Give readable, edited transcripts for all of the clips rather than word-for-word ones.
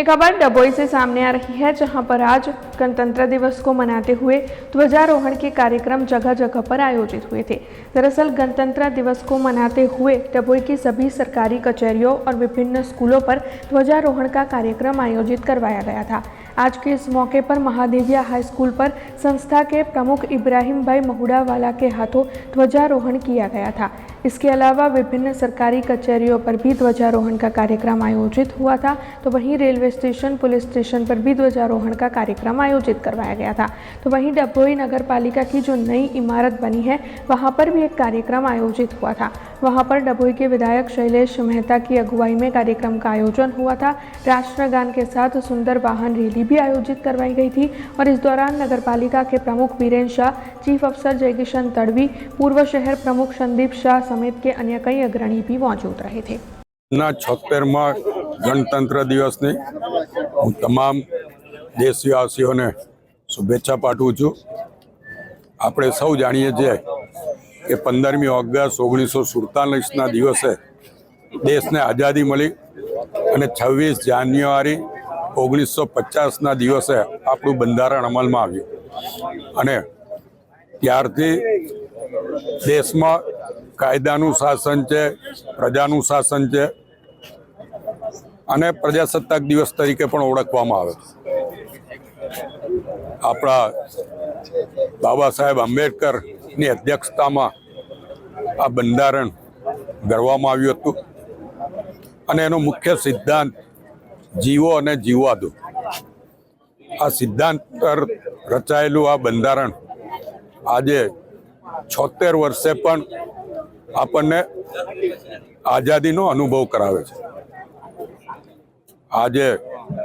ये खबर डभोई से सामने आ रही है, जहां पर आज गणतंत्र दिवस को मनाते हुए ध्वजारोहण के कार्यक्रम जगह जगह पर आयोजित हुए थे। दरअसल गणतंत्र दिवस को मनाते हुए डभोई की सभी सरकारी कचहरियों और विभिन्न स्कूलों पर ध्वजारोहण का कार्यक्रम आयोजित करवाया गया था। आज के इस मौके पर महादेविया हाई स्कूल पर संस्था के प्रमुख इब्राहिम भाई महुड़ावाला के हाथों ध्वजारोहण किया गया था। इसके अलावा विभिन्न सरकारी कचहरियों पर भी ध्वजारोहण का कार्यक्रम आयोजित हुआ था, तो वहीं रेलवे स्टेशन, पुलिस स्टेशन पर भी ध्वजारोहण का कार्यक्रम आयोजित करवाया गया था। तो वहीं डभोई नगर पालिका की जो नई इमारत बनी है, वहां पर भी एक कार्यक्रम आयोजित हुआ था। वहां पर डभोई के विधायक शैलेश मेहता की अगुवाई में कार्यक्रम का आयोजन हुआ था। राष्ट्रगान के साथ सुंदर वाहन रैली भी आयोजित करवाई गई थी और इस दौरान नगर पालिका के प्रमुख वीरेंद्र शाह, चीफ अफसर जयकिशन तड़वी, पूर्व शहर प्रमुख संदीप शाह समेत के अन्य कई अग्रणी भी मौजूद रहे थे। 76मा गणतंत्र दिवसની હું તમામ દેશવાસીઓને શુભેચ્છા પાઠવું છું। આપણે સૌ જાણીએ છીએ કે 15મી ઓગસ્ટ 1947ના દિવસે દેશને આઝાદી મળી અને 26 જાન્યુઆરી 1950ના દિવસે આપણું બંધારણ અમલમાં આવ્યું અને ત્યારથી દેશમાં કાયદાનું શાસન છે, પ્રજાનું શાસન છે અને પ્રજાસત્તાક દિવસ તરીકે પણ ઓળખવામાં આવે છે। આપણા બાબા સાહેબ આંબેડકરની અધ્યક્ષતામાં આ બંધારણ ઘડવામાં આવ્યું હતું અને એનો મુખ્ય સિદ્ધાંત જીવો અને જીવવા દો। આ સિદ્ધાંત પર રચાયેલું આ બંધારણ આજે 76 વર્ષે પણ આપણને આઝાદીનો અનુભવ કરાવે છે। આજે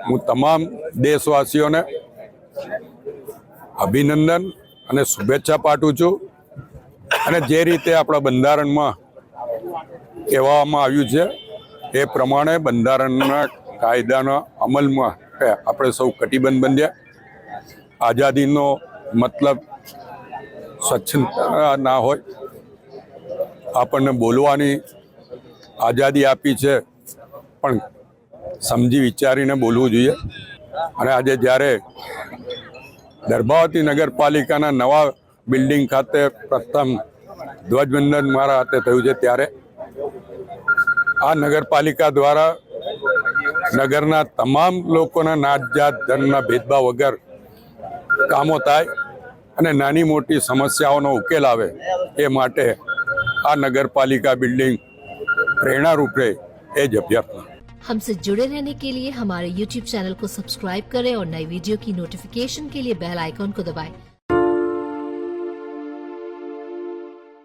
હું તમામ દેશવાસીઓને અભિનંદન અને શુભેચ્છા પાઠવું છું અને જે રીતે આપણા બંધારણમાં કહેવામાં આવ્યું છે એ પ્રમાણે બંધારણના કાયદાના અમલમાં આપણે સૌ કટિબદ્ધ બન્યા। આઝાદીનો મતલબ સ્વચ્છતા ના હોય, આપણને બોલવાની આઝાદી આપી છે પણ સમજી વિચારીને બોલવું જોઈએ। અને આજે જ્યારે દર્ભાવતી નગરપાલિકાના નવા બિલ્ડિંગ ખાતે પ્રથમ ધ્વજવંદન મારા હાથે થયું છે, ત્યારે આ નગરપાલિકા દ્વારા નગરના તમામ લોકોના નાત જાત ધર્મના ભેદભાવ વગર કામો થાય અને નાની મોટી સમસ્યાઓનો ઉકેલ આવે એ માટે આ નગરપાલિકા બિલ્ડિંગ प्रेरणारूप रहे ये अभ्यर्थना। हमसे जुड़े रहने के लिए हमारे YouTube चैनल को सब्सक्राइब करें और नई वीडियो की नोटिफिकेशन के लिए बेल आइकॉन को दबाएं।